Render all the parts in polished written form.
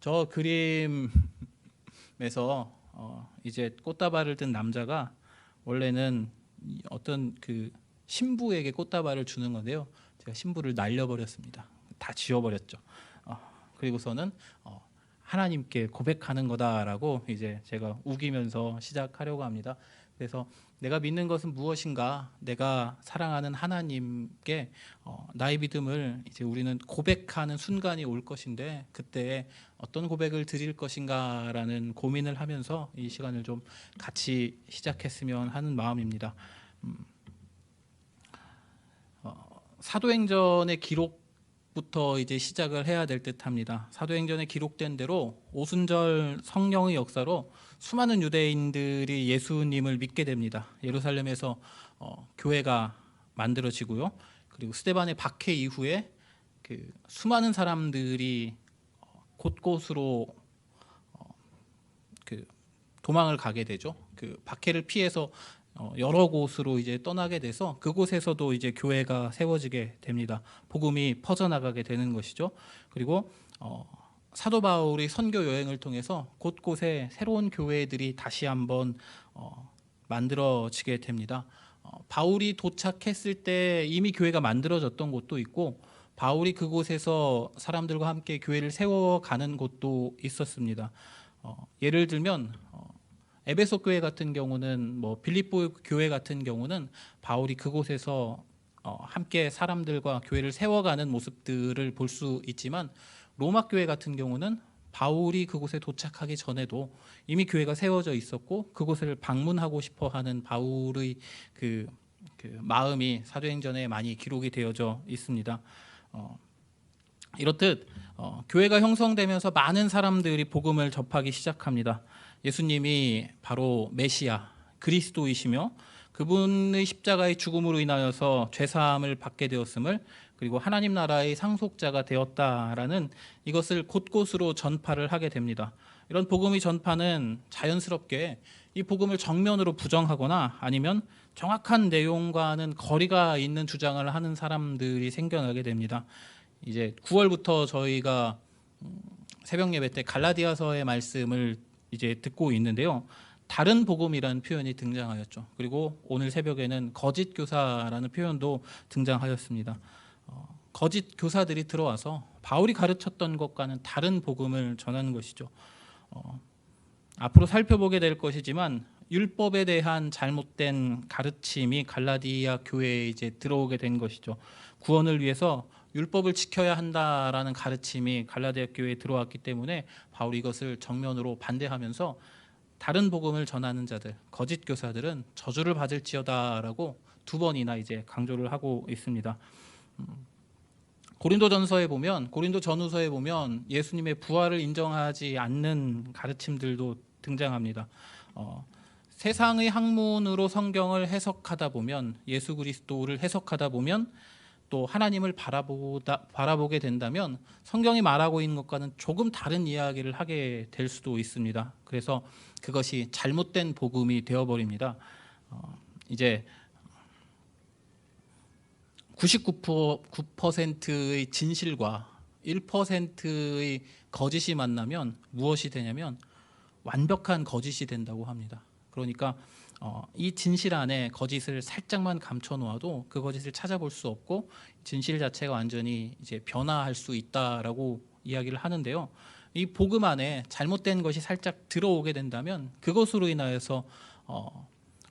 저 그림에서 이제 꽃다발을 든 남자가 원래는 어떤 그 신부에게 꽃다발을 주는 건데요. 제가 신부를 날려버렸습니다. 다 지워버렸죠. 어, 그리고서는 하나님께 고백하는 거다라고 이제 제가 우기면서 시작하려고 합니다. 그래서 내가 믿는 것은 무엇인가? 내가 사랑하는 하나님께 나의 믿음을 이제 우리는 고백하는 순간이 올 것인데 그때 어떤 고백을 드릴 것인가라는 고민을 하면서 이 시간을 좀 같이 시작했으면 하는 마음입니다. 사도행전의 기록부터 이제 시작을 해야 될 듯합니다. 사도행전에 기록된 대로 오순절 성령의 역사로 수많은 유대인들이 예수님을 믿게 됩니다. 예루살렘에서 교회가 만들어지고요. 그리고 스데반의 박해 이후에 그 수많은 사람들이 곳곳으로 그 도망을 가게 되죠. 그 박해를 피해서 여러 곳으로 이제 떠나게 돼서 그곳에서도 이제 교회가 세워지게 됩니다. 복음이 퍼져나가게 되는 것이죠. 그리고 사도 바울이 선교 여행을 통해서 곳곳에 새로운 교회들이 다시 한번 만들어지게 됩니다. 바울이 도착했을 때 이미 교회가 만들어졌던 곳도 있고 바울이 그곳에서 사람들과 함께 교회를 세워가는 곳도 있었습니다. 예를 들면 에베소 교회 같은 경우는 뭐 빌립보 교회 같은 경우는 바울이 그곳에서 함께 사람들과 교회를 세워가는 모습들을 볼 수 있지만 로마 교회 같은 경우는 바울이 그곳에 도착하기 전에도 이미 교회가 세워져 있었고 그곳을 방문하고 싶어하는 바울의 그 마음이 사도행전에 많이 기록이 되어져 있습니다. 이렇듯 교회가 형성되면서 많은 사람들이 복음을 접하기 시작합니다. 예수님이 바로 메시아 그리스도이시며 그분의 십자가의 죽음으로 인하여서 죄사함을 받게 되었음을 그리고 하나님 나라의 상속자가 되었다라는 이것을 곳곳으로 전파를 하게 됩니다. 이런 복음의 전파는 자연스럽게 이 복음을 정면으로 부정하거나 아니면 정확한 내용과는 거리가 있는 주장을 하는 사람들이 생겨나게 됩니다. 이제 9월부터 저희가 새벽 예배 때 갈라디아서의 말씀을 이제 듣고 있는데요. 다른 복음이라는 표현이 등장하였죠. 그리고 오늘 새벽에는 거짓 교사라는 표현도 등장하였습니다. 거짓 교사들이 들어와서 바울이 가르쳤던 것과는 다른 복음을 전하는 것이죠. 앞으로 살펴보게 될 것이지만 율법에 대한 잘못된 가르침이 갈라디아 교회에 이제 들어오게 된 것이죠. 구원을 위해서 율법을 지켜야 한다라는 가르침이 갈라디아 교회에 들어왔기 때문에 바울이 이것을 정면으로 반대하면서 다른 복음을 전하는 자들, 거짓 교사들은 저주를 받을지어다라고 두 번이나 이제 강조를 하고 있습니다. 고린도전서에 보면 고린도전후서에 보면 예수님의 부활을 인정하지 않는 가르침들도 등장합니다. 세상의 학문으로 성경을 해석하다 보면 예수 그리스도를 해석하다 보면 또 하나님을 바라보게 된다면 성경이 말하고 있는 것과는 조금 다른 이야기를 하게 될 수도 있습니다. 그래서 그것이 잘못된 복음이 되어버립니다. 이제 99%의 진실과 1%의 거짓이 만나면 무엇이 되냐면 완벽한 거짓이 된다고 합니다. 그러니까 이 진실 안에 거짓을 살짝만 감춰 놓아도 그 거짓을 찾아볼 수 없고 진실 자체가 완전히 이제 변화할 수 있다라고 이야기를 하는데요. 이 복음 안에 잘못된 것이 살짝 들어오게 된다면 그것으로 인하여서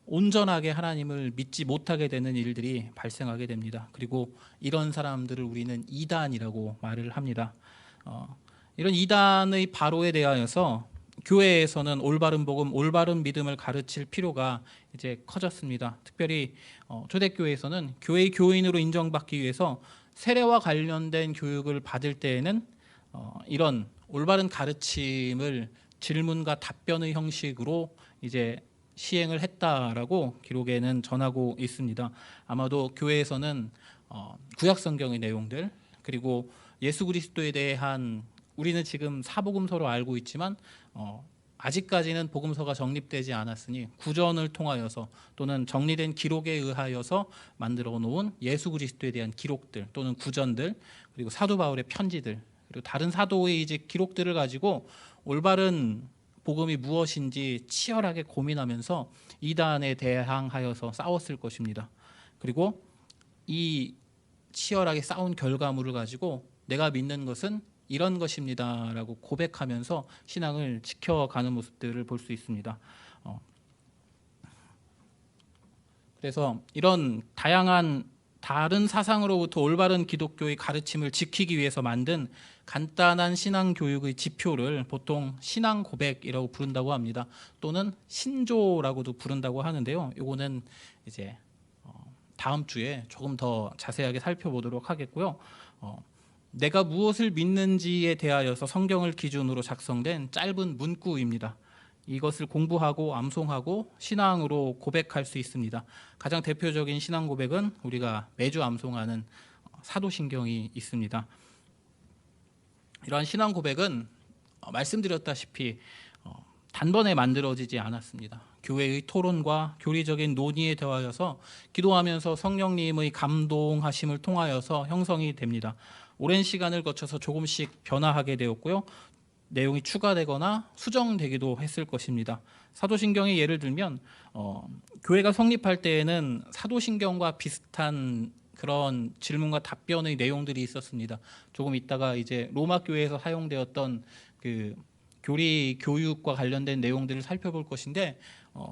온전하게 하나님을 믿지 못하게 되는 일들이 발생하게 됩니다. 그리고 이런 사람들을 우리는 이단이라고 말을 합니다. 이런 이단의 바로에 대하여서 교회에서는 올바른 복음, 올바른 믿음을 가르칠 필요가 이제 커졌습니다. 특별히 초대교회에서는 교회의 교인으로 인정받기 위해서 세례와 관련된 교육을 받을 때에는 이런 올바른 가르침을 질문과 답변의 형식으로 이제 시행을 했다라고 기록에는 전하고 있습니다. 아마도 교회에서는 구약 성경의 내용들 그리고 예수 그리스도에 대한 우리는 지금 사복음서로 알고 있지만 아직까지는 복음서가 정립되지 않았으니 구전을 통하여서 또는 정리된 기록에 의하여서 만들어 놓은 예수 그리스도에 대한 기록들 또는 구전들 그리고 사도 바울의 편지들 그리고 다른 사도의 이제 기록들을 가지고 올바른 복음이 무엇인지 치열하게 고민하면서 이단에 대항하여서 싸웠을 것입니다. 그리고 이 치열하게 싸운 결과물을 가지고 내가 믿는 것은 이런 것입니다라고 고백하면서 신앙을 지켜가는 모습들을 볼 수 있습니다. 그래서 이런 다양한 다른 사상으로부터 올바른 기독교의 가르침을 지키기 위해서 만든 간단한 신앙 교육의 지표를 보통 신앙 고백이라고 부른다고 합니다. 또는 신조라고도 부른다고 하는데요. 이거는 이제 다음 주에 조금 더 자세하게 살펴보도록 하겠고요. 내가 무엇을 믿는지에 대하여서 성경을 기준으로 작성된 짧은 문구입니다. 이것을 공부하고 암송하고 신앙으로 고백할 수 있습니다. 가장 대표적인 신앙 고백은 우리가 매주 암송하는 사도신경이 있습니다. 이러한 신앙 고백은 말씀드렸다시피 단번에 만들어지지 않았습니다. 교회의 토론과 교리적인 논의에 더하여서 기도하면서 성령님의 감동하심을 통하여서 형성이 됩니다. 오랜 시간을 거쳐서 조금씩 변화하게 되었고요. 내용이 추가되거나 수정되기도 했을 것입니다. 사도신경의 예를 들면 교회가 성립할 때에는 사도신경과 비슷한 그런 질문과 답변의 내용들이 있었습니다. 조금 있다가 이제 로마 교회에서 사용되었던 그 교리 교육과 관련된 내용들을 살펴볼 것인데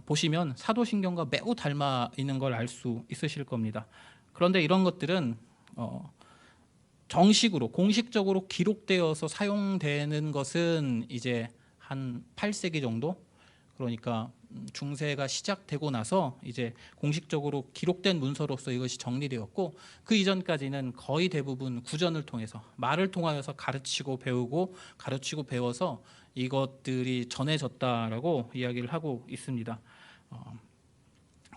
보시면 사도신경과 매우 닮아 있는 걸 알 수 있으실 겁니다. 그런데 이런 것들은 정식으로 공식적으로 기록되어서 사용되는 것은 이제 한 8세기 정도, 그러니까 중세가 시작되고 나서 이제 공식적으로 기록된 문서로서 이것이 정리되었고, 그 이전까지는 거의 대부분 구전을 통해서 말을 통하여서 가르치고 배워서 이것들이 전해졌다라고 이야기를 하고 있습니다.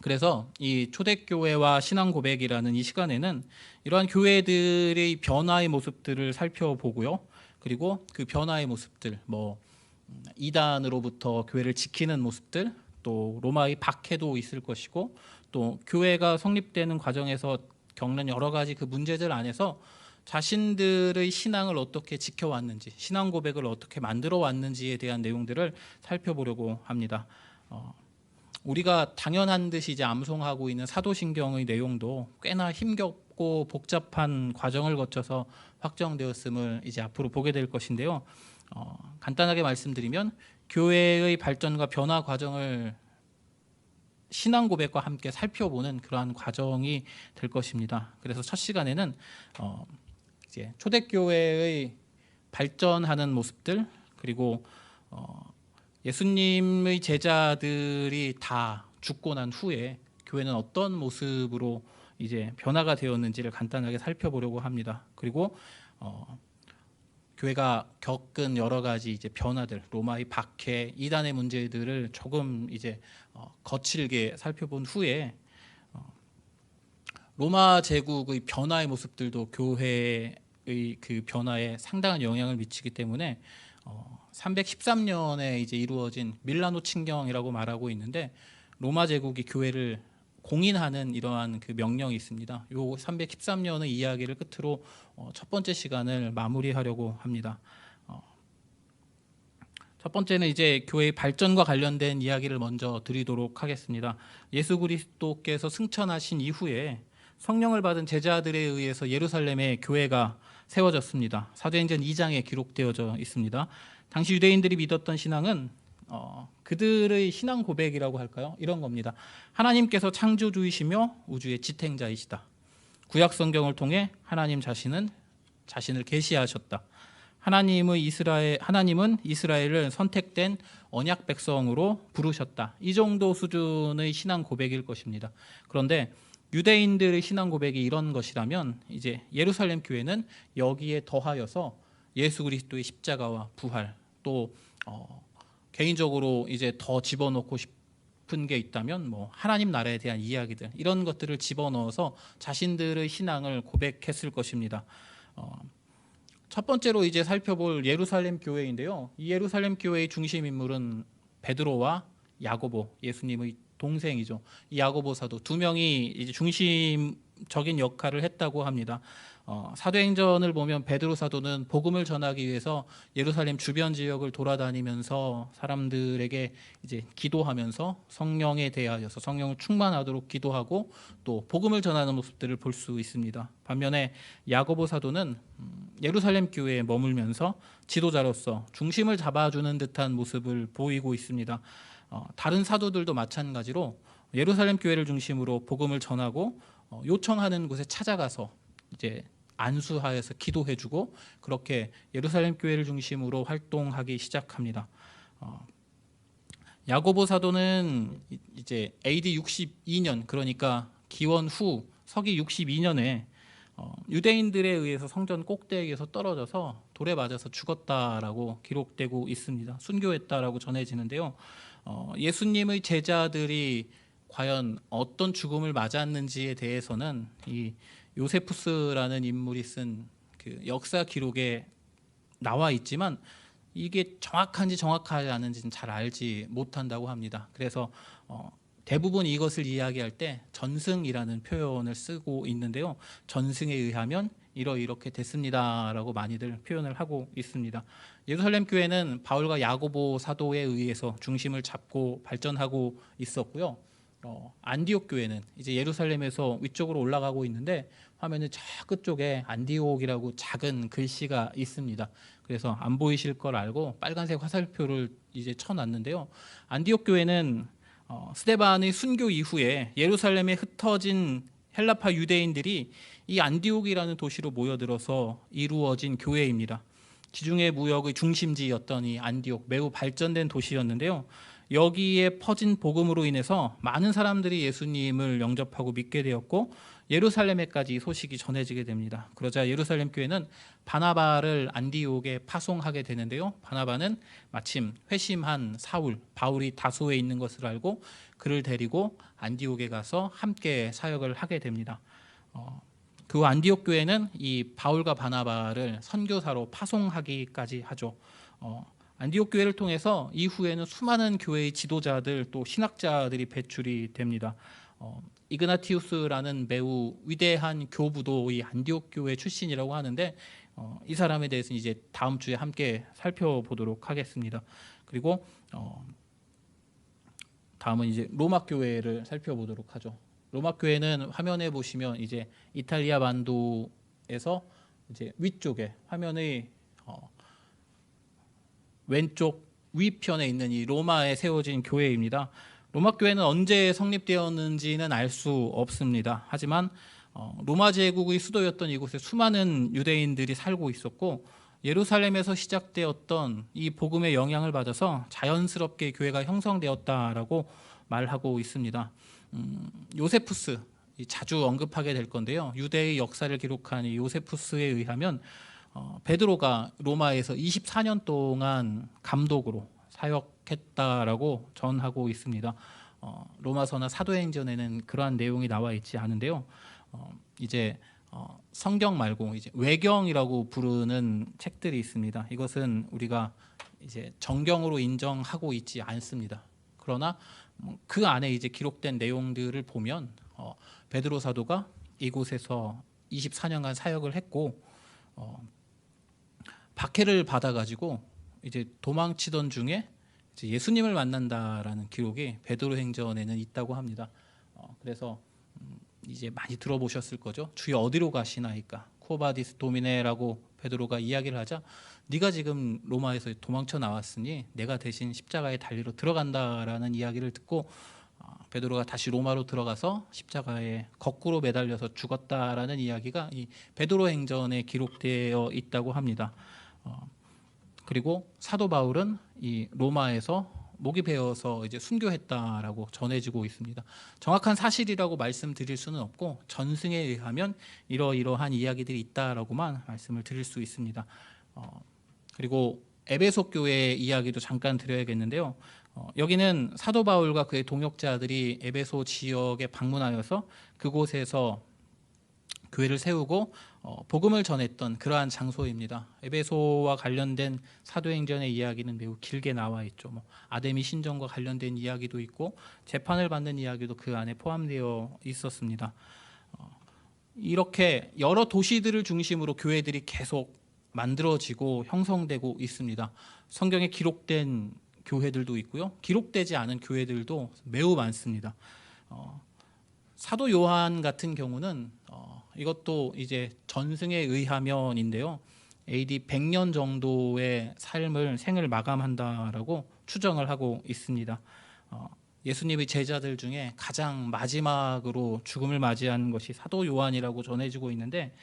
그래서 이 초대교회와 신앙 고백이라는 이 시간에는 이러한 교회들의 변화의 모습들을 살펴보고요. 그리고 그 변화의 모습들, 이단으로부터 교회를 지키는 모습들, 또 로마의 박해도 있을 것이고, 또 교회가 성립되는 과정에서 겪는 여러 가지 그 문제들 안에서 자신들의 신앙을 어떻게 지켜왔는지, 신앙 고백을 어떻게 만들어 왔는지에 대한 내용들을 살펴보려고 합니다. 우리가 당연한 듯이 이제 암송하고 있는 사도신경의 내용도 꽤나 힘겹고 복잡한 과정을 거쳐서 확정되었음을 이제 앞으로 보게 될 것인데요. 간단하게 말씀드리면 교회의 발전과 변화 과정을 신앙 고백과 함께 살펴보는 그러한 과정이 될 것입니다. 그래서 첫 시간에는 이제 초대교회의 발전하는 모습들, 그리고 예수님의 제자들이 다 죽고 난 후에 교회는 어떤 모습으로 이제 변화가 되었는지를 간단하게 살펴보려고 합니다. 그리고 교회가 겪은 여러 가지 이제 변화들, 로마의 박해, 이단의 문제들을 조금 이제 거칠게 살펴본 후에 로마 제국의 변화의 모습들도 교회의 그 변화에 상당한 영향을 미치기 때문에 313년에 이제 이루어진 밀라노 칙령이라고 말하고 있는데, 로마 제국이 교회를 공인하는 이러한 그 명령이 있습니다. 요 313년의 이야기를 끝으로 첫 번째 시간을 마무리하려고 합니다. 첫 번째는 이제 교회의 발전과 관련된 이야기를 먼저 드리도록 하겠습니다. 예수 그리스도께서 승천하신 이후에 성령을 받은 제자들에 의해서 예루살렘에 교회가 세워졌습니다. 사도행전 2장에 기록되어져 있습니다. 당시 유대인들이 믿었던 신앙은 그들의 신앙 고백이라고 할까요? 이런 겁니다. 하나님께서 창조주이시며 우주의 지탱자이시다. 구약 성경을 통해 하나님 자신을 계시하셨다. 하나님은 이스라엘을 선택된 언약 백성으로 부르셨다. 이 정도 수준의 신앙 고백일 것입니다. 그런데 유대인들의 신앙 고백이 이런 것이라면 이제 예루살렘 교회는 여기에 더하여서 예수 그리스도의 십자가와 부활, 또 개인적으로 이제 더 집어넣고 싶은 게 있다면 하나님 나라에 대한 이야기들, 이런 것들을 집어넣어서 자신들의 신앙을 고백했을 것입니다. 첫 번째로 이제 살펴볼 예루살렘 교회인데요. 이 예루살렘 교회의 중심 인물은 베드로와 야고보, 예수님의 동생이죠. 이 야고보 사도 두 명이 이제 중심적인 역할을 했다고 합니다. 사도행전을 보면 베드로 사도는 복음을 전하기 위해서 예루살렘 주변 지역을 돌아다니면서 사람들에게 이제 기도하면서 성령에 대하여서 성령을 충만하도록 기도하고 또 복음을 전하는 모습들을 볼 수 있습니다. 반면에 야고보 사도는 예루살렘 교회에 머물면서 지도자로서 중심을 잡아주는 듯한 모습을 보이고 있습니다. 다른 사도들도 마찬가지로 예루살렘 교회를 중심으로 복음을 전하고 요청하는 곳에 찾아가서 이제 안수하여서 기도해주고 그렇게 예루살렘 교회를 중심으로 활동하기 시작합니다. 야고보 사도는 이제 AD 62년 그러니까 기원 후 서기 62년에 유대인들에 의해서 성전 꼭대기에서 떨어져서 돌에 맞아서 죽었다라고 기록되고 있습니다. 순교했다라고 전해지는데요. 예수님의 제자들이 과연 어떤 죽음을 맞았는지에 대해서는 이 요세푸스라는 인물이 쓴 그 역사 기록에 나와 있지만 이게 정확한지 정확하지 않은지는 잘 알지 못한다고 합니다. 그래서 대부분 이것을 이야기할 때 전승이라는 표현을 쓰고 있는데요. 전승에 의하면 이렇게 됐습니다라고 많이들 표현을 하고 있습니다. 예루살렘 교회는 바울과 야고보 사도에 의해서 중심을 잡고 발전하고 있었고요. 안디옥 교회는 이제 예루살렘에서 위쪽으로 올라가고 있는데 화면의 저 끝쪽에 안디옥이라고 작은 글씨가 있습니다. 그래서 안 보이실 걸 알고 빨간색 화살표를 이제 쳐놨는데요. 안디옥 교회는 스데반의 순교 이후에 예루살렘에 흩어진 헬라파 유대인들이 이 안디옥이라는 도시로 모여들어서 이루어진 교회입니다. 지중해 무역의 중심지였던 이 안디옥 매우 발전된 도시였는데요. 여기에 퍼진 복음으로 인해서 많은 사람들이 예수님을 영접하고 믿게 되었고 예루살렘에까지 이 소식이 전해지게 됩니다. 그러자 예루살렘 교회는 바나바를 안디옥에 파송하게 되는데요. 바나바는 마침 회심한 바울이 다소에 있는 것을 알고 그를 데리고 안디옥에 가서 함께 사역을 하게 됩니다. 그 안디옥 교회는 이 바울과 바나바를 선교사로 파송하기까지 하죠. 안디옥 교회를 통해서 이후에는 수많은 교회의 지도자들 또 신학자들이 배출이 됩니다. 이그나티우스라는 매우 위대한 교부도 이 안디옥 교회 출신이라고 하는데 이 사람에 대해서는 이제 다음 주에 함께 살펴보도록 하겠습니다. 그리고 다음은 이제 로마 교회를 살펴보도록 하죠. 로마 교회는 화면에 보시면 이제 이탈리아 반도에서 이제 위쪽에 화면의 왼쪽 위편에 있는 이 로마에 세워진 교회입니다. 로마 교회는 언제 성립되었는지는 알 수 없습니다. 하지만 로마 제국의 수도였던 이곳에 수많은 유대인들이 살고 있었고 예루살렘에서 시작되었던 이 복음의 영향을 받아서 자연스럽게 교회가 형성되었다라고 말하고 있습니다. 요세푸스 자주 언급하게 될 건데요. 유대의 역사를 기록한 이 요세푸스에 의하면 베드로가 로마에서 24년 동안 감독으로 사역했다라고 전하고 있습니다. 로마서나 사도행전에는 그러한 내용이 나와 있지 않은데요. 이제 성경 말고 이제 외경이라고 부르는 책들이 있습니다. 이것은 우리가 이제 정경으로 인정하고 있지 않습니다. 그러나 그 안에 이제 기록된 내용들을 보면 베드로 사도가 이곳에서 24년간 사역을 했고 박해를 받아가지고 이제 도망치던 중에 이제 예수님을 만난다라는 기록이 베드로행전에는 있다고 합니다. 그래서 이제 많이 들어보셨을 거죠. 주여 어디로 가시나이까? 쿠오바디스 도미네라고 베드로가 이야기를 하자 네가 지금 로마에서 도망쳐 나왔으니 내가 대신 십자가에 달리러 들어간다라는 이야기를 듣고 베드로가 다시 로마로 들어가서 십자가에 거꾸로 매달려서 죽었다라는 이야기가 이 베드로행전에 기록되어 있다고 합니다. 그리고 사도 바울은 이 로마에서 목이 베어서 이제 순교했다라고 전해지고 있습니다. 정확한 사실이라고 말씀드릴 수는 없고 전승에 의하면 이러이러한 이야기들이 있다라고만 말씀을 드릴 수 있습니다. 그리고 에베소 교회 이야기도 잠깐 드려야겠는데요. 여기는 사도 바울과 그의 동역자들이 에베소 지역에 방문하여서 그곳에서 교회를 세우고 복음을 전했던 그러한 장소입니다. 에베소와 관련된 사도행전의 이야기는 매우 길게 나와 있죠. 아데미 신전과 관련된 이야기도 있고 재판을 받는 이야기도 그 안에 포함되어 있었습니다. 이렇게 여러 도시들을 중심으로 교회들이 계속 만들어지고 형성되고 있습니다. 성경에 기록된 교회들도 있고요. 기록되지 않은 교회들도 매우 많습니다. 사도 요한 같은 경우는 이것도 이제 전승에 의하면인데요. AD 100년 정도의 생을 마감한다라고 추정을 하고 있습니다. 예수님의 제자들 중에 가장 마지막으로 죽음을 맞이한 것이 사도 요한이라고 전해지고 있는데,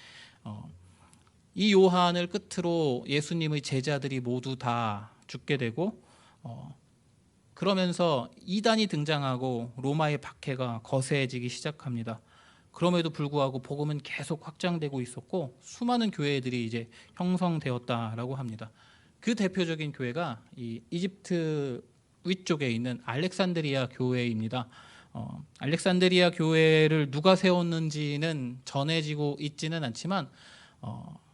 이 요한을 끝으로 예수님의 제자들이 모두 다 죽게 되고, 그러면서 이단이 등장하고 로마의 박해가 거세지기 시작합니다. 그럼에도 불구하고 복음은 계속 확장되고 있었고 수많은 교회들이 이제 형성되었다라고 합니다. 그 대표적인 교회가 이 이집트 위쪽에 있는 알렉산드리아 교회입니다. 알렉산드리아 교회를 누가 세웠는지는 전해지고 있지는 않지만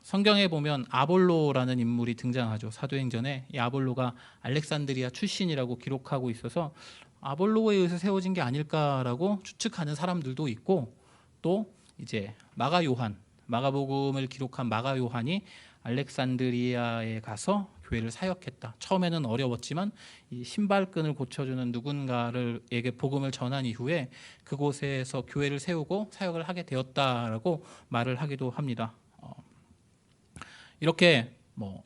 성경에 보면 아볼로라는 인물이 등장하죠. 사도행전에 이 아볼로가 알렉산드리아 출신이라고 기록하고 있어서 아볼로에 의해서 세워진 게 아닐까라고 추측하는 사람들도 있고, 또 이제 마가복음을 기록한 마가 요한이 알렉산드리아에 가서 교회를 사역했다. 처음에는 어려웠지만 이 신발끈을 고쳐주는 누군가에게 복음을 전한 이후에 그곳에서 교회를 세우고 사역을 하게 되었다라고 말을 하기도 합니다. 이렇게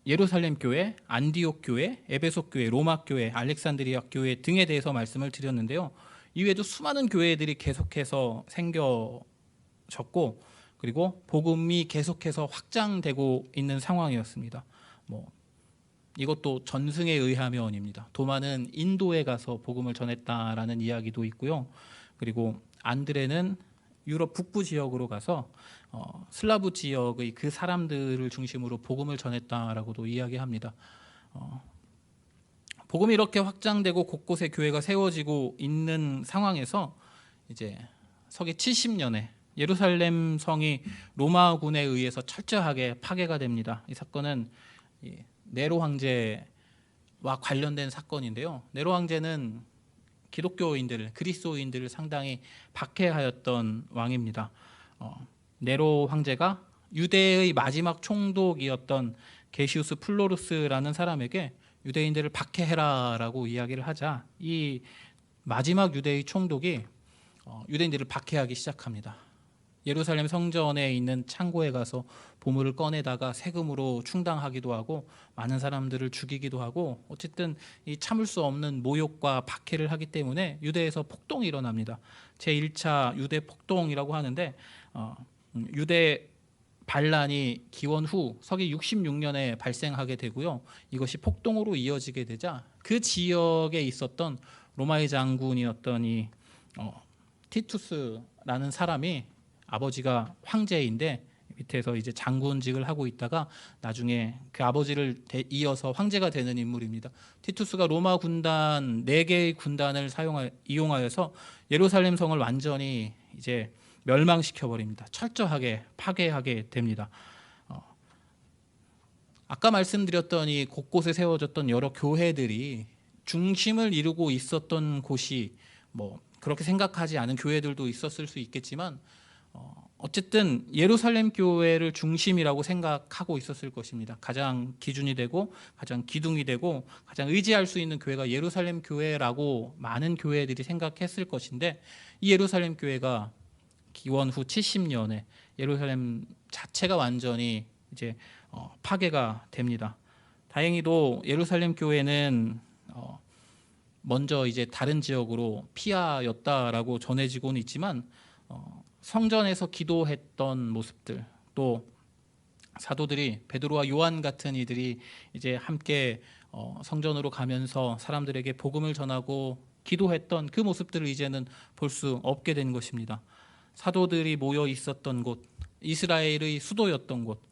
예루살렘 교회, 안디옥 교회, 에베소 교회, 로마 교회, 알렉산드리아 교회 등에 대해서 말씀을 드렸는데요. 이외에도 수많은 교회들이 계속해서 생겨졌고, 그리고 복음이 계속해서 확장되고 있는 상황이었습니다. 이것도 전승에 의하면입니다. 도마는 인도에 가서 복음을 전했다라는 이야기도 있고요. 그리고 안드레는 유럽 북부 지역으로 가서 슬라브 지역의 그 사람들을 중심으로 복음을 전했다라고도 이야기합니다. 복음이 이렇게 확장되고 곳곳에 교회가 세워지고 있는 상황에서 이제 서기 70년에 예루살렘 성이 로마군에 의해서 철저하게 파괴가 됩니다. 이 사건은 네로 황제와 관련된 사건인데요. 네로 황제는 그리스도인들을 상당히 박해하였던 왕입니다. 네로 황제가 유대의 마지막 총독이었던 게시우스 플로루스라는 사람에게 유대인들을 박해해라라고 이야기를 하자 이 마지막 유대의 총독이 유대인들을 박해하기 시작합니다. 예루살렘 성전에 있는 창고에 가서 보물을 꺼내다가 세금으로 충당하기도 하고 많은 사람들을 죽이기도 하고, 어쨌든 이 참을 수 없는 모욕과 박해를 하기 때문에 유대에서 폭동이 일어납니다. 제1차 유대 폭동이라고 하는데 유대 반란이 기원 후 서기 66년에 발생하게 되고요. 이것이 폭동으로 이어지게 되자 그 지역에 있었던 로마의 장군이었던 이 티투스라는 사람이, 아버지가 황제인데 밑에서 이제 장군직을 하고 있다가 나중에 그 아버지를 이어서 황제가 되는 인물입니다. 티투스가 로마 군단 4개의 군단을 이용하여서 예루살렘 성을 완전히 이제 멸망시켜 버립니다. 철저하게 파괴하게 됩니다. 아까 말씀드렸던 이 곳곳에 세워졌던 여러 교회들이 중심을 이루고 있었던 곳이 그렇게 생각하지 않은 교회들도 있었을 수 있겠지만 어쨌든 예루살렘 교회를 중심이라고 생각하고 있었을 것입니다. 가장 기준이 되고 가장 기둥이 되고 가장 의지할 수 있는 교회가 예루살렘 교회라고 많은 교회들이 생각했을 것인데, 이 예루살렘 교회가 기원 후 70년에 예루살렘 자체가 완전히 이제 파괴가 됩니다. 다행히도 예루살렘 교회는 먼저 이제 다른 지역으로 피하였다라고 전해지고는 있지만 성전에서 기도했던 모습들, 또 사도들이 베드로와 요한 같은 이들이 이제 함께 성전으로 가면서 사람들에게 복음을 전하고 기도했던 그 모습들을 이제는 볼 수 없게 된 것입니다. 사도들이 모여 있었던 곳, 이스라엘의 수도였던 곳,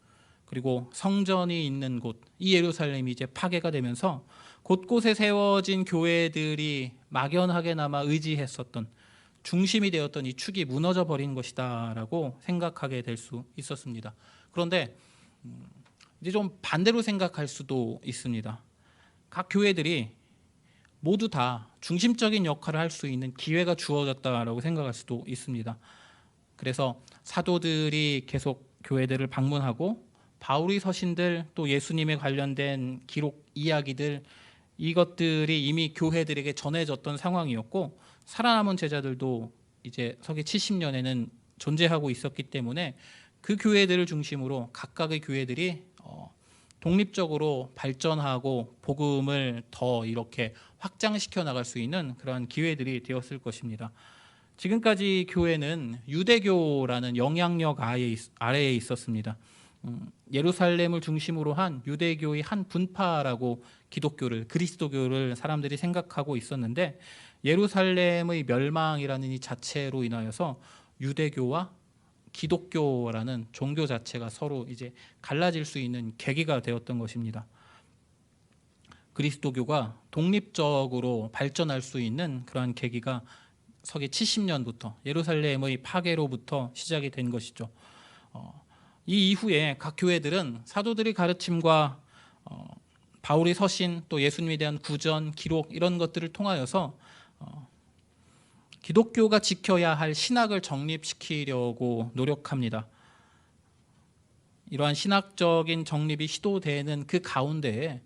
그리고 성전이 있는 곳, 이 예루살렘이 이제 파괴가 되면서 곳곳에 세워진 교회들이 막연하게나마 의지했었던, 중심이 되었던 이 축이 무너져 버린 것이다라고 생각하게 될 수 있었습니다. 그런데 이제 좀 반대로 생각할 수도 있습니다. 각 교회들이 모두 다 중심적인 역할을 할 수 있는 기회가 주어졌다라고 생각할 수도 있습니다. 그래서 사도들이 계속 교회들을 방문하고 바울의 서신들 또 예수님에 관련된 기록 이야기들 이것들이 이미 교회들에게 전해졌던 상황이었고 살아남은 제자들도 이제 서기 70년에는 존재하고 있었기 때문에 그 교회들을 중심으로 각각의 교회들이 독립적으로 발전하고 복음을 더 이렇게 확장시켜 나갈 수 있는 그러한 기회들이 되었을 것입니다. 지금까지 교회는 유대교라는 영향력 아래에 있었습니다. 예루살렘을 중심으로 한 유대교의 한 분파라고 기독교를, 그리스도교를 사람들이 생각하고 있었는데 예루살렘의 멸망이라는 이 자체로 인하여서 유대교와 기독교라는 종교 자체가 서로 이제 갈라질 수 있는 계기가 되었던 것입니다. 그리스도교가 독립적으로 발전할 수 있는 그러한 계기가 서기 70년부터 예루살렘의 파괴로부터 시작이 된 것이죠. 이 이후에 각 교회들은 사도들의 가르침과 바울의 서신 또 예수님에 대한 구전, 기록 이런 것들을 통하여서 기독교가 지켜야 할 신학을 정립시키려고 노력합니다. 이러한 신학적인 정립이 시도되는 그 가운데에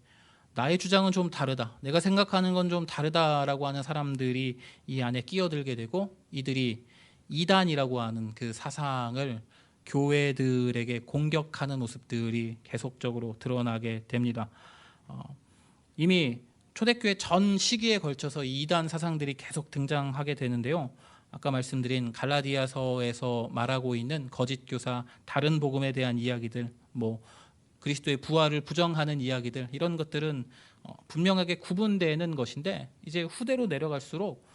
나의 주장은 좀 다르다, 내가 생각하는 건 좀 다르다라고 하는 사람들이 이 안에 끼어들게 되고 이들이 이단이라고 하는 그 사상을 교회들에게 공격하는 모습들이 계속적으로 드러나게 됩니다. 이미 초대교회 전 시기에 걸쳐서 이단 사상들이 계속 등장하게 되는데요. 아까 말씀드린 갈라디아서에서 말하고 있는 거짓 교사, 다른 복음에 대한 이야기들, 그리스도의 부활을 부정하는 이야기들 이런 것들은 분명하게 구분되는 것인데 이제 후대로 내려갈수록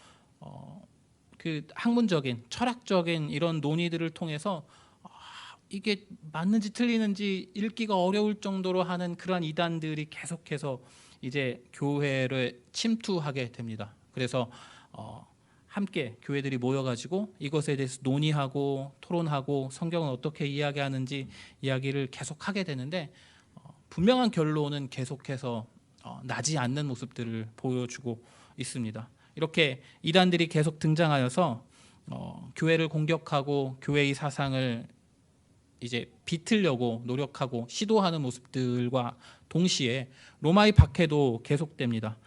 그 학문적인, 철학적인 이런 논의들을 통해서 이게 맞는지 틀리는지 읽기가 어려울 정도로 하는 그러한 이단들이 계속해서 이제 교회를 침투하게 됩니다. 그래서 함께 교회들이 모여가지고 이것에 대해서 논의하고 토론하고 성경은 어떻게 이야기하는지 이야기를 계속하게 되는데 분명한 결론은 계속해서 나지 않는 모습들을 보여주고 있습니다. 이렇게 이단들이 계속 등장하여서 교회를 공격하고 교회의 사상을 이제 비틀려고 노력하고 시도하는 모습들과 동시에 로마의 박해도 계속됩니다.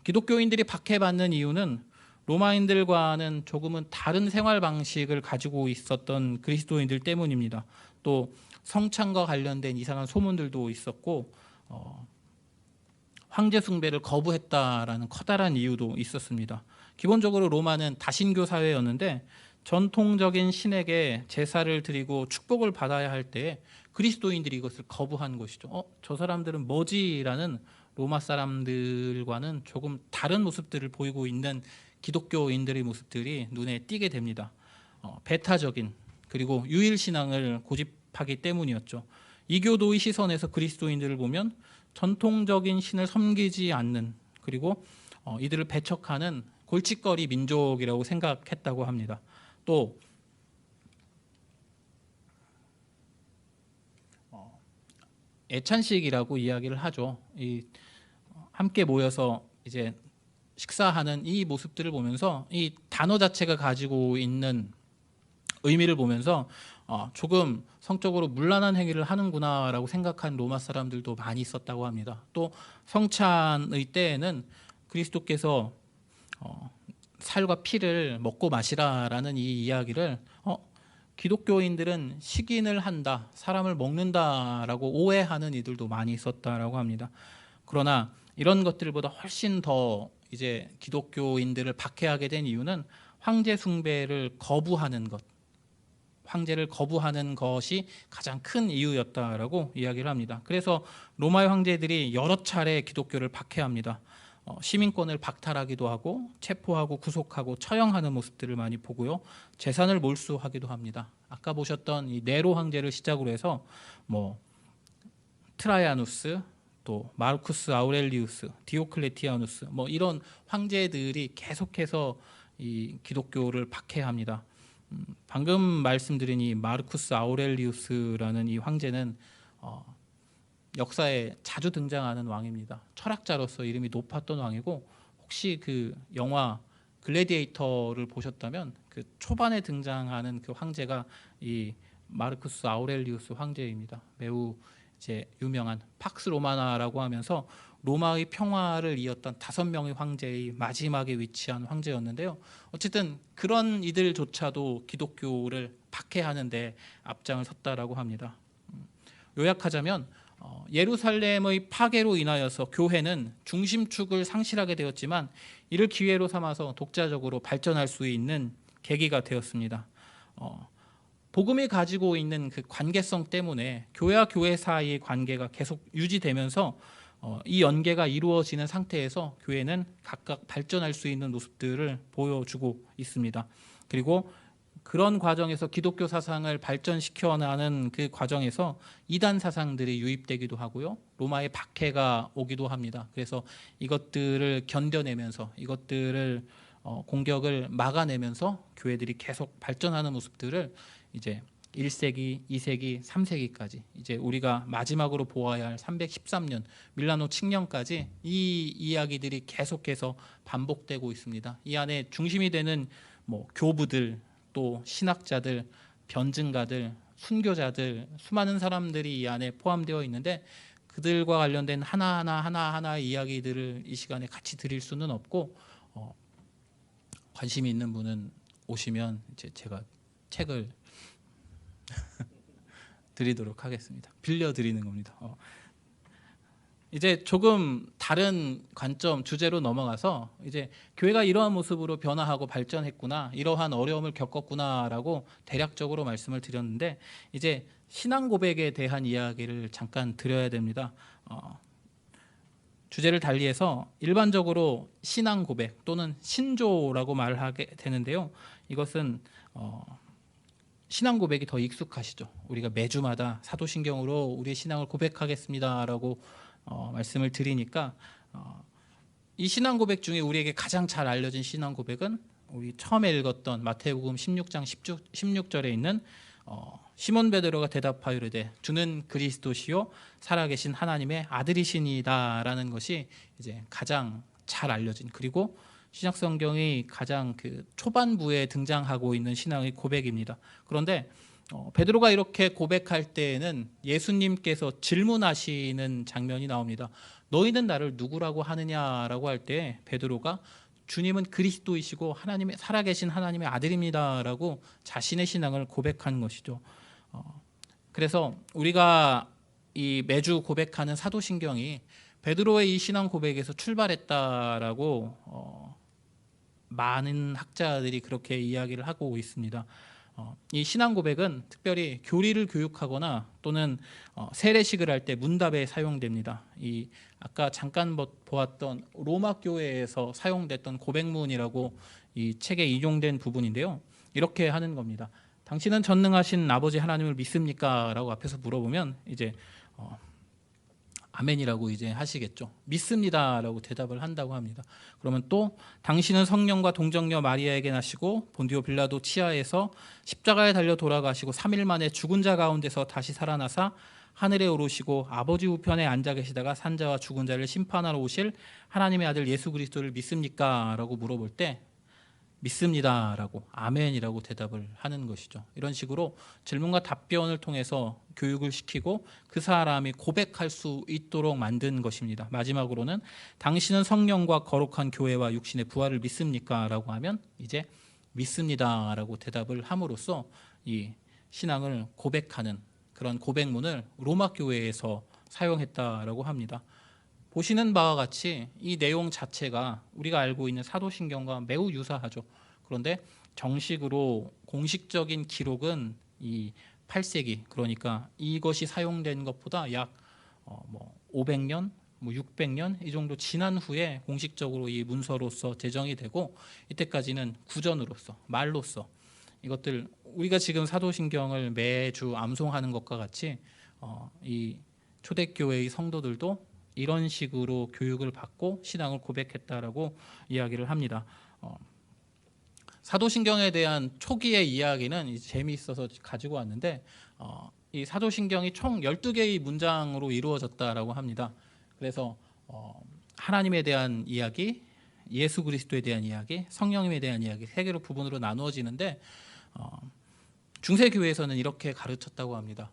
기독교인들이 박해받는 이유는 로마인들과는 조금은 다른 생활 방식을 가지고 있었던 그리스도인들 때문입니다. 또 성찬과 관련된 이상한 소문들도 있었고 황제 숭배를 거부했다라는 커다란 이유도 있었습니다. 기본적으로 로마는 다신교 사회였는데 전통적인 신에게 제사를 드리고 축복을 받아야 할 때 그리스도인들이 이것을 거부한 것이죠. 저 사람들은 뭐지라는 로마 사람들과는 조금 다른 모습들을 보이고 있는 기독교인들의 모습들이 눈에 띄게 됩니다. 배타적인 그리고 유일신앙을 고집하기 때문이었죠. 이교도의 시선에서 그리스도인들을 보면 전통적인 신을 섬기지 않는 그리고 이들을 배척하는 골칫거리 민족이라고 생각했다고 합니다. 또 애찬식이라고 이야기를 하죠. 함께 모여서 이제 식사하는 이 모습들을 보면서 이 단어 자체가 가지고 있는 의미를 보면서 조금 성적으로 문란한 행위를 하는구나라고 생각한 로마 사람들도 많이 있었다고 합니다. 또 성찬의 때에는 그리스도께서 살과 피를 먹고 마시라라는 이 이야기를 기독교인들은 식인을 한다, 사람을 먹는다라고 오해하는 이들도 많이 있었다라고 합니다. 그러나 이런 것들보다 훨씬 더 이제 기독교인들을 박해하게 된 이유는 황제 숭배를 거부하는 것, 황제를 거부하는 것이 가장 큰 이유였다라고 이야기를 합니다. 그래서 로마의 황제들이 여러 차례 기독교를 박해합니다. 시민권을 박탈하기도 하고 체포하고 구속하고 처형하는 모습들을 많이 보고요. 재산을 몰수하기도 합니다. 아까 보셨던 이 네로 황제를 시작으로 해서 트라이아누스, 또 마르쿠스 아우렐리우스, 디오클레티아누스 이런 황제들이 계속해서 이 기독교를 박해합니다. 방금 말씀드린 이 마르쿠스 아우렐리우스라는 이 황제는 역사에 자주 등장하는 왕입니다. 철학자로서 이름이 높았던 왕이고 혹시 그 영화 글래디에이터를 보셨다면 그 초반에 등장하는 그 황제가 이 마르쿠스 아우렐리우스 황제입니다. 매우 이제 유명한 팍스 로마나라고 하면서 로마의 평화를 이었던 5명의 황제의 마지막에 위치한 황제였는데요. 어쨌든 그런 이들조차도 기독교를 박해하는데 앞장을 섰다라고 합니다. 요약하자면 예루살렘의 파괴로 인하여서 교회는 중심축을 상실하게 되었지만 이를 기회로 삼아서 독자적으로 발전할 수 있는 계기가 되었습니다. 복음이 가지고 있는 그 관계성 때문에 교회와 교회 사이의 관계가 계속 유지되면서 이 연계가 이루어지는 상태에서 교회는 각각 발전할 수 있는 모습들을 보여주고 있습니다. 그리고 그런 과정에서 기독교 사상을 발전시켜 나가는 그 과정에서 이단 사상들이 유입되기도 하고요. 로마의 박해가 오기도 합니다. 그래서 이것들을 견뎌내면서 이것들을 공격을 막아내면서 교회들이 계속 발전하는 모습들을 이제 1세기, 2세기, 3세기까지 이제 우리가 마지막으로 보아야 할 313년 밀라노 칙령까지 이 이야기들이 계속해서 반복되고 있습니다. 이 안에 중심이 되는 뭐 교부들, 또 신학자들, 변증가들, 순교자들, 수많은 사람들이 이 안에 포함되어 있는데 그들과 관련된 하나하나의 이야기들을 이 시간에 같이 드릴 수는 없고 관심이 있는 분은 오시면 이제 제가 책을 드리도록 하겠습니다. 빌려드리는 겁니다. 이제 조금 다른 관점 주제로 넘어가서 이제 교회가 이러한 모습으로 변화하고 발전했구나, 이러한 어려움을 겪었구나라고 대략적으로 말씀을 드렸는데 이제 신앙 고백에 대한 이야기를 잠깐 드려야 됩니다. 주제를 달리해서 일반적으로 신앙 고백 또는 신조라고 말하게 되는데요. 이것은 신앙 고백이 더 익숙하시죠. 우리가 매주마다 사도신경으로 우리의 신앙을 고백하겠습니다라고 말씀을 드리니까 이 신앙 고백 중에 우리에게 가장 잘 알려진 신앙 고백은 우리 처음에 읽었던 마태복음 16장 16절에 있는 시몬 베드로가 대답하여 이르되 주는 그리스도시요 살아계신 하나님의 아들이시니다라는 것이 이제 가장 잘 알려진, 그리고 신약 성경이 가장 그 초반부에 등장하고 있는 신앙의 고백입니다. 그런데 베드로가 이렇게 고백할 때에는 예수님께서 질문하시는 장면이 나옵니다. 너희는 나를 누구라고 하느냐라고 할 때 베드로가 주님은 그리스도이시고 하나님의 살아계신 하나님의 아들입니다라고 자신의 신앙을 고백한 것이죠. 그래서 우리가 이 매주 고백하는 사도신경이 베드로의 이 신앙 고백에서 출발했다라고 많은 학자들이 그렇게 이야기를 하고 있습니다. 이 신앙 고백은 특별히 교리를 교육하거나 또는 세례식을 할 때 문답에 사용됩니다. 이 아까 잠깐 보았던 로마 교회에서 사용됐던 고백문이라고 이 책에 인용된 부분인데요. 이렇게 하는 겁니다. 당신은 전능하신 아버지 하나님을 믿습니까? 라고 앞에서 물어보면 이제 아멘이라고 이제 하시겠죠. 믿습니다라고 대답을 한다고 합니다. 그러면 또 당신은 성령과 동정녀 마리아에게 나시고 본디오 빌라도 치하에서 십자가에 달려 돌아가시고 3일 만에 죽은 자 가운데서 다시 살아나사 하늘에 오르시고 아버지 우편에 앉아 계시다가 산자와 죽은 자를 심판하러 오실 하나님의 아들 예수 그리스도를 믿습니까? 라고 물어볼 때 믿습니다라고 아멘이라고 대답을 하는 것이죠. 이런 식으로 질문과 답변을 통해서 교육을 시키고 그 사람이 고백할 수 있도록 만든 것입니다. 마지막으로는 당신은 성령과 거룩한 교회와 육신의 부활을 믿습니까? 라고 하면 이제 믿습니다라고 대답을 함으로써 이 신앙을 고백하는 그런 고백문을 로마 교회에서 사용했다라고 합니다. 보시는 바와 같이 이 내용 자체가 우리가 알고 있는 사도신경과 매우 유사하죠. 그런데 정식으로 공식적인 기록은 이 8세기, 그러니까 이것이 사용된 것보다 약 500년, 600년 이 정도 지난 후에 공식적으로 이 문서로서 제정이 되고 이때까지는 구전으로서 말로서 이것들 우리가 지금 사도신경을 매주 암송하는 것과 같이 이 초대교회의 성도들도 이런 식으로 교육을 받고 신앙을 고백했다라고 이야기를 합니다. 사도신경에 대한 초기의 이야기는 재미있어서 가지고 왔는데 이 사도신경이 총 12개의 문장으로 이루어졌다라고 합니다. 그래서 하나님에 대한 이야기, 예수 그리스도에 대한 이야기, 성령님에 대한 이야기 세 개로 부분으로 나누어지는데 중세 교회에서는 이렇게 가르쳤다고 합니다.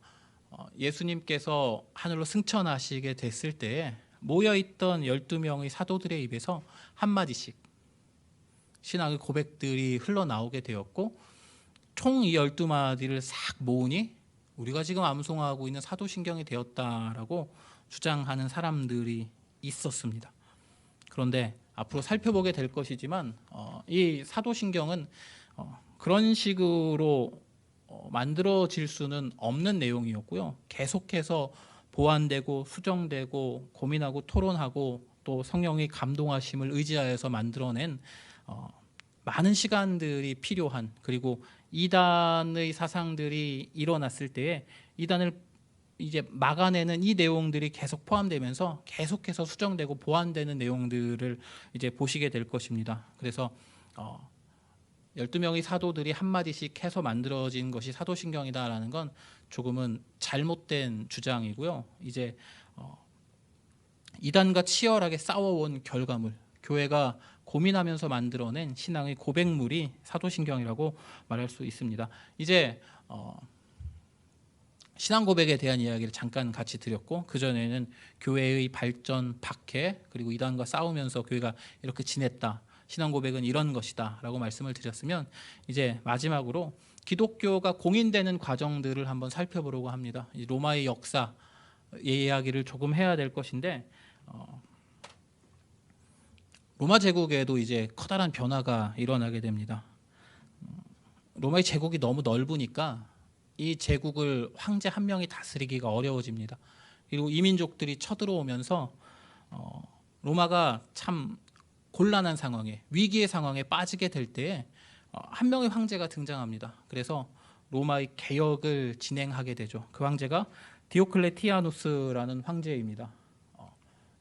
예수님께서 하늘로 승천하시게 됐을 때에 모여있던 12명의 사도들의 입에서 한마디씩 신앙의 고백들이 흘러나오게 되었고 총 이 12마디를 싹 모으니 우리가 지금 암송하고 있는 사도신경이 되었다라고 주장하는 사람들이 있었습니다. 그런데 앞으로 살펴보게 될 것이지만 이 사도신경은 그런 식으로 만들어질 수는 없는 내용이었고요. 계속해서 보완되고 수정되고 고민하고 토론하고 또 성령의 감동하심을 의지하여서 만들어낸 많은 시간들이 필요한, 그리고 이단의 사상들이 일어났을 때에 이단을 이제 막아내는 이 내용들이 계속 포함되면서 계속해서 수정되고 보완되는 내용들을 이제 보시게 될 것입니다. 그래서 12명의 사도들이 한마디씩 해서 만들어진 것이 사도신경이다라는 건 조금은 잘못된 주장이고요. 이제 이단과 치열하게 싸워온 결과물, 교회가 고민하면서 만들어낸 신앙의 고백물이 사도신경이라고 말할 수 있습니다. 이제 신앙 고백에 대한 이야기를 잠깐 같이 드렸고, 그전에는 교회의 발전, 박해, 그리고 이단과 싸우면서 교회가 이렇게 지냈다, 신앙 고백은 이런 것이다 라고 말씀을 드렸으면, 이제 마지막으로 기독교가 공인되는 과정들을 한번 살펴보려고 합니다. 로마의 역사의 이야기를 조금 해야 될 것인데, 로마 제국에도 이제 커다란 변화가 일어나게 됩니다. 로마의 제국이 너무 넓으니까 이 제국을 황제 한 명이 다스리기가 어려워집니다. 그리고 이민족들이 쳐들어오면서 로마가 참 곤란한 상황에, 위기의 상황에 빠지게 될 때에 한 명의 황제가 등장합니다. 그래서 로마의 개혁을 진행하게 되죠. 그 황제가 디오클레티아누스라는 황제입니다.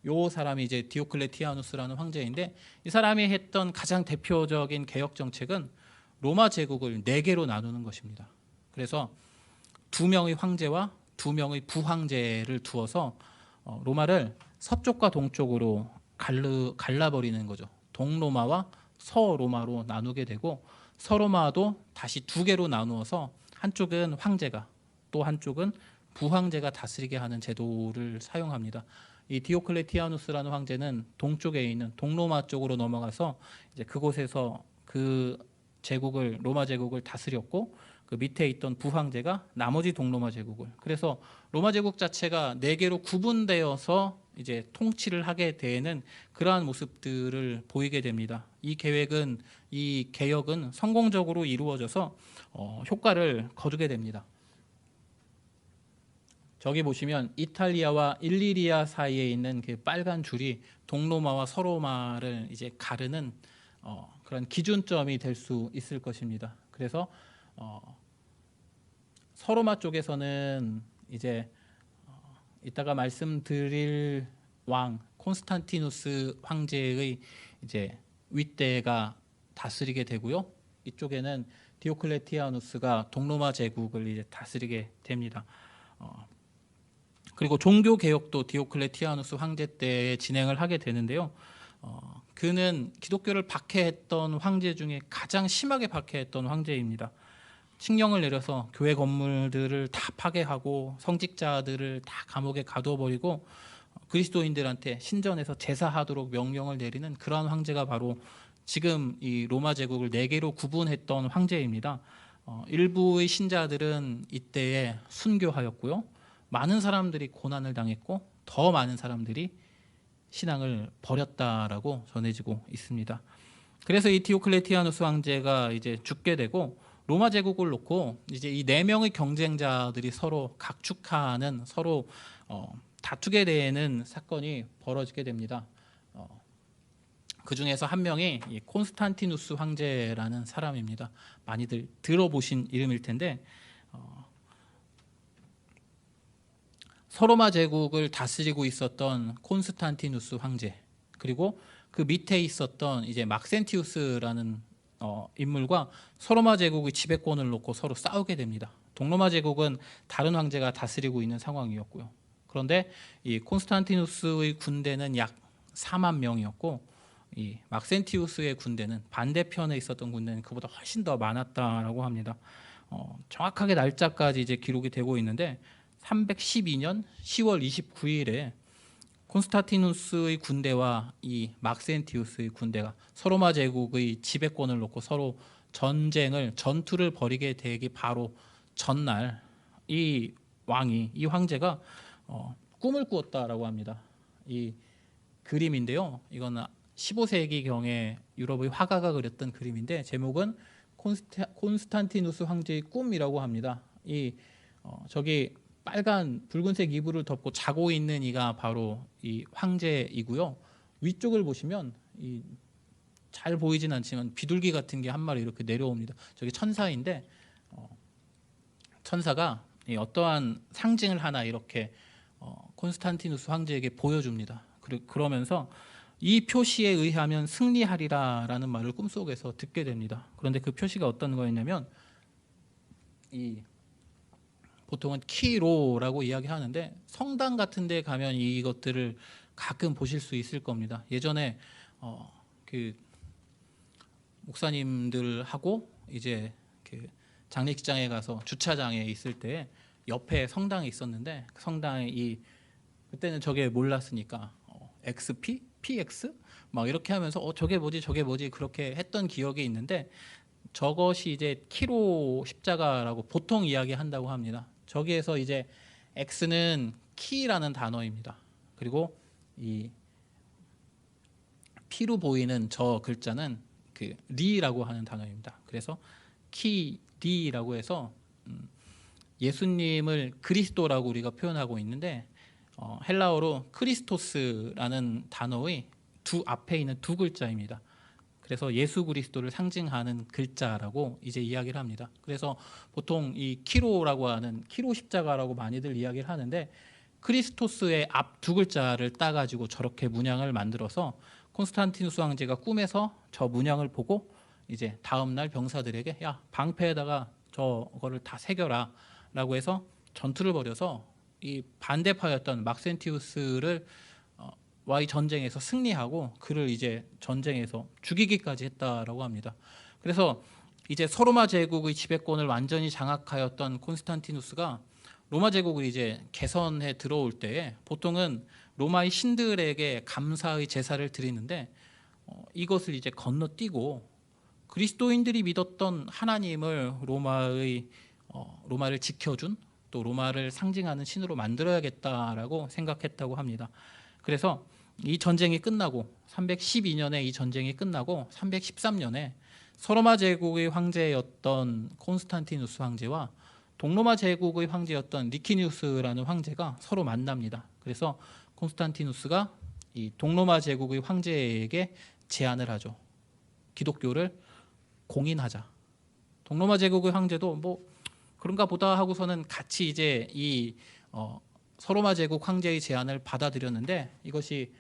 요 사람이 이제 디오클레티아누스라는 황제인데, 이 사람이 했던 가장 대표적인 개혁 정책은 로마 제국을 4개로 나누는 것입니다. 그래서 2명의 황제와 2명의 부황제를 두어서 로마를 서쪽과 동쪽으로 갈라버리는 거죠. 동로마와 서로마로 나누게 되고, 서로마도 다시 2개로 나누어서 한쪽은 황제가, 또 한쪽은 부황제가 다스리게 하는 제도를 사용합니다. 이 디오클레티아누스라는 황제는 동쪽에 있는 동로마 쪽으로 넘어가서 이제 그곳에서 그 제국을, 로마 제국을 다스렸고, 그 밑에 있던 부황제가 나머지 동로마 제국을, 그래서 로마 제국 자체가 4개로 구분되어서 이제 통치를 하게 되는 그러한 모습들을 보이게 됩니다. 이 계획은, 이 개혁은 성공적으로 이루어져서 효과를 거두게 됩니다. 저기 보시면 이탈리아와 일리리아 사이에 있는 그 빨간 줄이 동로마와 서로마를 이제 가르는 그런 기준점이 될 수 있을 것입니다. 그래서 서로마 쪽에서는 이제 이따가 말씀드릴 왕 콘스탄티누스 황제의 이제 윗대가 다스리게 되고요. 이쪽에는 디오클레티아누스가 동로마 제국을 이제 다스리게 됩니다. 그리고 종교 개혁도 디오클레티아누스 황제 때 진행을 하게 되는데요. 그는 기독교를 박해했던 황제 중에 가장 심하게 박해했던 황제입니다. 칙령을 내려서 교회 건물들을 다 파괴하고 성직자들을 다 감옥에 가두어버리고 그리스도인들한테 신전에서 제사하도록 명령을 내리는 그러한 황제가 바로 지금 이 로마 제국을 4개로 구분했던 황제입니다. 일부의 신자들은 이때에 순교하였고요. 많은 사람들이 고난을 당했고 더 많은 사람들이 신앙을 버렸다라고 전해지고 있습니다. 그래서 이 디오클레티아누스 황제가 이제 죽게 되고, 로마 제국을 놓고 이제 이 4명의 경쟁자들이 서로 각축하는, 서로 다투게 되는 사건이 벌어지게 됩니다. 그 중에서 한 명이 이 콘스탄티누스 황제라는 사람입니다. 많이들 들어보신 이름일 텐데, 서로마 제국을 다스리고 있었던 콘스탄티누스 황제, 그리고 그 밑에 있었던 이제 막센티우스라는 인물과 서로마 제국의 지배권을 놓고 서로 싸우게 됩니다. 동로마 제국은 다른 황제가 다스리고 있는 상황이었고요. 그런데 이 콘스탄티누스의 군대는 약 4만 명이었고, 이 막센티우스의 군대는 반대편에 있었던 군대는 그보다 훨씬 더 많았다라고 합니다. 정확하게 날짜까지 이제 기록이 되고 있는데 312년 10월 29일에 콘스탄티누스의 군대와 이 막센티우스의 군대가 서로마 제국의 지배권을 놓고 서로 전투를 벌이게 되기 바로 전날 이 황제가 꿈을 꾸었다라고 합니다. 이 그림인데요. 이거는 15세기 경에 유럽의 화가가 그렸던 그림인데 제목은 콘스탄티누스 황제의 꿈이라고 합니다. 저기 붉은색 이불을 덮고 자고 있는 이가 바로 이 황제이고요. 위쪽을 보시면 잘 보이진 않지만 비둘기 같은 게 한 마리 이렇게 내려옵니다. 저기 천사인데 천사가 어떠한 상징을 하나 이렇게 콘스탄티누스 황제에게 보여줍니다. 그러면서 이 표시에 의하면 승리하리라라는 말을 꿈속에서 듣게 됩니다. 그런데 그 표시가 어떤 거였냐면 보통은 키로라고 이야기하는데 성당 같은 데 가면 이것들을 가끔 보실 수 있을 겁니다. 예전에 그 목사님들하고 이제 그 장례식장에 가서 주차장에 있을 때 옆에 성당이 있었는데 그 성당에 그때는 저게 몰랐으니까 XP, PX 막 이렇게 하면서 저게 뭐지 그렇게 했던 기억이 있는데 저것이 이제 키로 십자가라고 보통 이야기한다고 합니다. 저기에서 이제 X는 키라는 단어입니다. 그리고 이 P로 보이는 저 글자는 그 리라고 하는 단어입니다. 그래서 키 리라고 해서 예수님을 그리스도라고 우리가 표현하고 있는데 헬라어로 크리스토스라는 단어의 앞에 있는 두 글자입니다. 그래서 예수 그리스도를 상징하는 글자라고 이제 이야기를 합니다. 그래서 보통 이 키로라고 하는 키로 십자가라고 많이들 이야기를 하는데 크리스토스의 앞 두 글자를 따가지고 저렇게 문양을 만들어서 콘스탄티누스 황제가 꿈에서 저 문양을 보고 이제 다음날 병사들에게 야 방패에다가 저거를 다 새겨라 라고 해서 전투를 벌여서 이 반대파였던 막센티우스를 와의 전쟁에서 승리하고 그를 이제 전쟁에서 죽이기까지 했다라고 합니다. 그래서 이제 서로마 제국의 지배권을 완전히 장악하였던 콘스탄티누스가 로마 제국을 이제 개선해 들어올 때에 보통은 로마의 신들에게 감사의 제사를 드리는데 이것을 이제 건너뛰고 그리스도인들이 믿었던 하나님을 로마를 지켜준 또 로마를 상징하는 신으로 만들어야겠다라고 생각했다고 합니다. 그래서 이 전쟁이 끝나고 312년에 이 전쟁이 끝나고 313년에 서로마 제국의 황제였던 콘스탄티누스 황제와 동로마 제국의 황제였던 리키니우스라는 황제가 서로 만납니다. 그래서 콘스탄티누스가 이 동로마 제국의 황제에게 제안을 하죠. 기독교를 공인하자. 동로마 제국의 황제도 뭐 그런가 보다 하고서는 같이 이제 서로마 제국 황제의 제안을 받아들였는데 이것이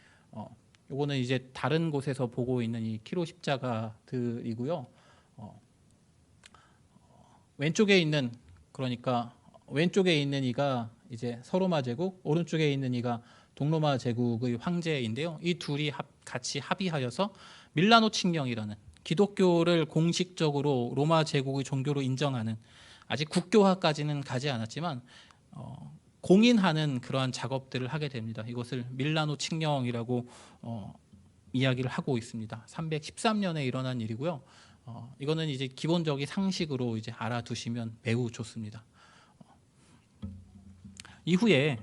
요거는 이제 다른 곳에서 보고 있는 이 키로 십자가들이고요. 왼쪽에 있는 이가 이제 서로마 제국, 오른쪽에 있는 이가 동로마 제국의 황제인데요. 이 둘이 같이 합의하여서 밀라노 칙령이라는 기독교를 공식적으로 로마 제국의 종교로 인정하는 아직 국교화까지는 가지 않았지만 공인하는 그러한 작업들을 하게 됩니다. 이것을 밀라노 칙령이라고 이야기를 하고 있습니다. 313년에 일어난 일이고요. 이거는 이제 기본적인 상식으로 이제 알아두시면 매우 좋습니다. 이후에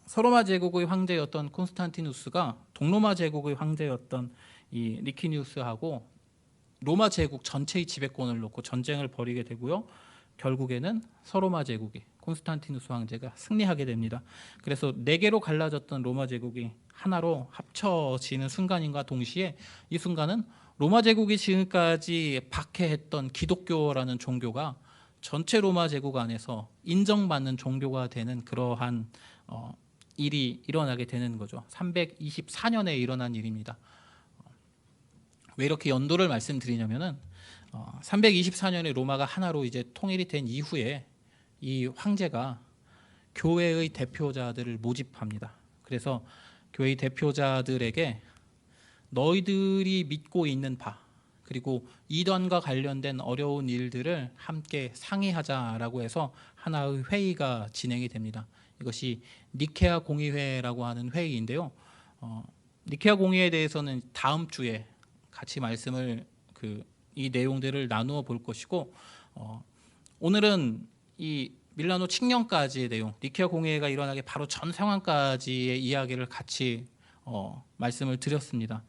서로마 제국의 황제였던 콘스탄티누스가 동로마 제국의 황제였던 이 리키니우스하고 로마 제국 전체의 지배권을 놓고 전쟁을 벌이게 되고요. 결국에는 서로마 제국이 콘스탄티누스 황제가 승리하게 됩니다. 그래서 4개로 갈라졌던 로마 제국이 하나로 합쳐지는 순간인가 동시에 이 순간은 로마 제국이 지금까지 박해했던 기독교라는 종교가 전체 로마 제국 안에서 인정받는 종교가 되는 그러한 일이 일어나게 되는 거죠. 324년에 일어난 일입니다. 왜 이렇게 연도를 말씀드리냐면은 324년에 로마가 하나로 이제 통일이 된 이후에 이 황제가 교회의 대표자들을 모집합니다. 그래서 교회의 대표자들에게 너희들이 믿고 있는 바 그리고 이단과 관련된 어려운 일들을 함께 상의하자라고 해서 하나의 회의가 진행이 됩니다. 이것이 니케아 공의회라고 하는 회의인데요. 니케아 공의회에 대해서는 다음 주에 같이 말씀을 이 내용들을 나누어 볼 것이고, 오늘은 이 밀라노 칙령까지의 내용, 니케아 공의회가 일어나기 바로 전 상황까지의 이야기를 같이 말씀을 드렸습니다.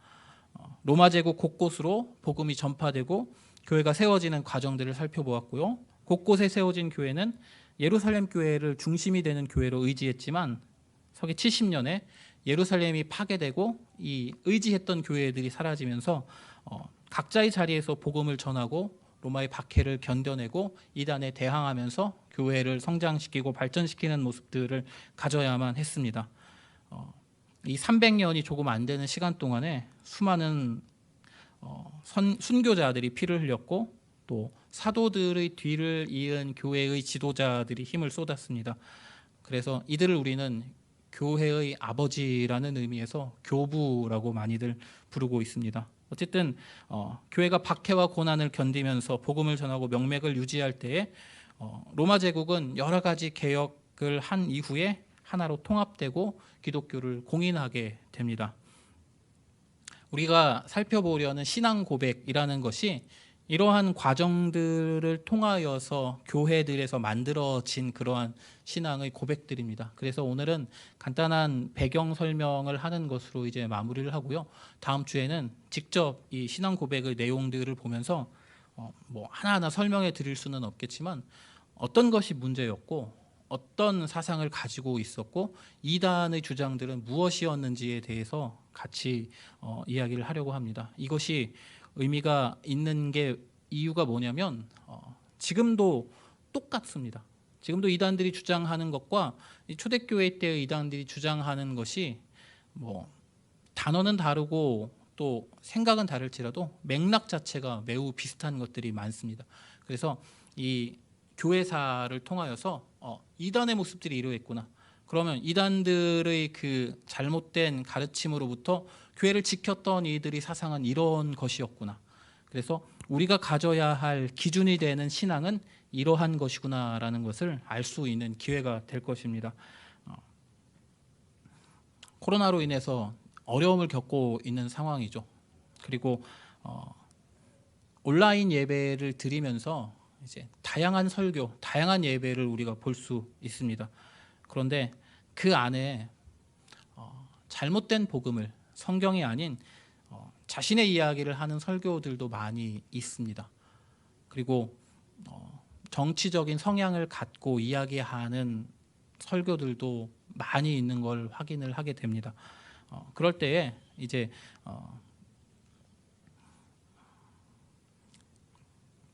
로마 제국 곳곳으로 복음이 전파되고 교회가 세워지는 과정들을 살펴보았고요. 곳곳에 세워진 교회는 예루살렘 교회를 중심이 되는 교회로 의지했지만 서기 70년에 예루살렘이 파괴되고 이 의지했던 교회들이 사라지면서 각자의 자리에서 복음을 전하고 로마의 박해를 견뎌내고 이단에 대항하면서 교회를 성장시키고 발전시키는 모습들을 가져야만 했습니다. 이 300년이 조금 안 되는 시간 동안에 수많은 순교자들이 피를 흘렸고 또 사도들의 뒤를 이은 교회의 지도자들이 힘을 쏟았습니다. 그래서 이들을 우리는 교회의 아버지라는 의미에서 교부라고 많이들 부르고 있습니다. 어쨌든 교회가 박해와 고난을 견디면서 복음을 전하고 명맥을 유지할 때에 로마 제국은 여러 가지 개혁을 한 이후에 하나로 통합되고 기독교를 공인하게 됩니다. 우리가 살펴보려는 신앙 고백이라는 것이 이러한 과정들을 통하여서 교회들에서 만들어진 그러한 신앙의 고백들입니다. 그래서 오늘은 간단한 배경 설명을 하는 것으로 이제 마무리를 하고요. 다음 주에는 직접 이 신앙 고백의 내용들을 보면서 뭐 하나하나 설명해 드릴 수는 없겠지만 어떤 것이 문제였고 어떤 사상을 가지고 있었고 이단의 주장들은 무엇이었는지에 대해서 같이 이야기를 하려고 합니다. 이것이 의미가 있는 게 이유가 뭐냐면 지금도 똑같습니다. 지금도 이단들이 주장하는 것과 초대교회 때의 이단들이 주장하는 것이 뭐 단어는 다르고 또 생각은 다를지라도 맥락 자체가 매우 비슷한 것들이 많습니다. 그래서 이 교회사를 통하여서 이단의 모습들이 이러했구나. 그러면 이단들의 그 잘못된 가르침으로부터 교회를 지켰던 이들이 사상은 이런 것이었구나. 그래서 우리가 가져야 할 기준이 되는 신앙은 이러한 것이구나라는 것을 알 수 있는 기회가 될 것입니다. 코로나로 인해서 어려움을 겪고 있는 상황이죠. 그리고 온라인 예배를 드리면서 이제 다양한 설교, 다양한 예배를 우리가 볼 수 있습니다. 그런데 그 안에 잘못된 복음을 성경이 아닌 자신의 이야기를 하는 설교들도 많이 있습니다. 그리고 정치적인 성향을 갖고 이야기하는 설교들도 많이 있는 걸 확인을 하게 됩니다. 그럴 때에 이제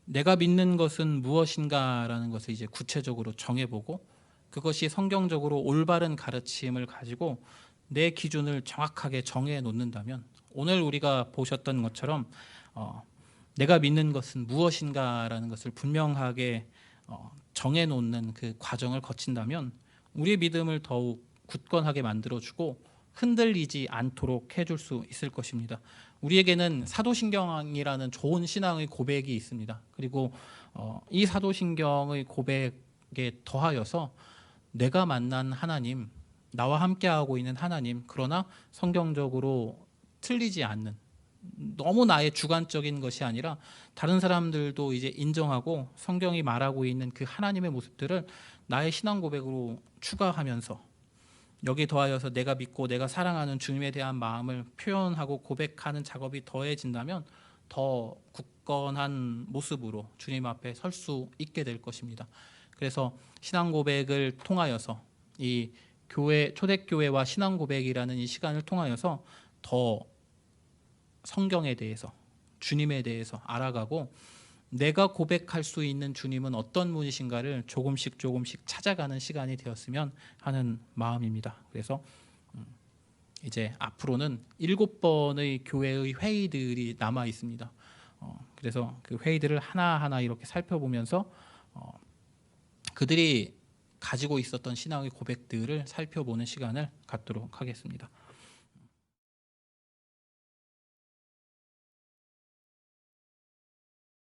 내가 믿는 것은 무엇인가라는 것을 이제 구체적으로 정해보고 그것이 성경적으로 올바른 가르침을 가지고 내 기준을 정확하게 정해 놓는다면 오늘 우리가 보셨던 것처럼 내가 믿는 것은 무엇인가라는 것을 분명하게 정해 놓는 그 과정을 거친다면 우리의 믿음을 더욱 굳건하게 만들어주고 흔들리지 않도록 해줄 수 있을 것입니다. 우리에게는 사도신경이라는 좋은 신앙의 고백이 있습니다. 그리고 이 사도신경의 고백에 더하여서 내가 만난 하나님, 나와 함께하고 있는 하나님, 그러나 성경적으로 틀리지 않는 너무 나의 주관적인 것이 아니라 다른 사람들도 이제 인정하고 성경이 말하고 있는 그 하나님의 모습들을 나의 신앙 고백으로 추가하면서 여기에 더하여서 내가 믿고 내가 사랑하는 주님에 대한 마음을 표현하고 고백하는 작업이 더해진다면 더 굳건한 모습으로 주님 앞에 설 수 있게 될 것입니다. 그래서 신앙 고백을 통하여서 이 교회, 초대교회와 신앙 고백이라는 이 시간을 통하여서 더 성경에 대해서 주님에 대해서 알아가고 내가 고백할 수 있는 주님은 어떤 분이신가를 조금씩 찾아가는 시간이 되었으면 하는 마음입니다. 그래서 이제 앞으로는 7번의 교회의 회의들이 남아 있습니다. 그래서 그 회의들을 하나하나 이렇게 살펴보면서 그들이 가지고 있었던 신앙의 고백들을 살펴보는 시간을 갖도록 하겠습니다.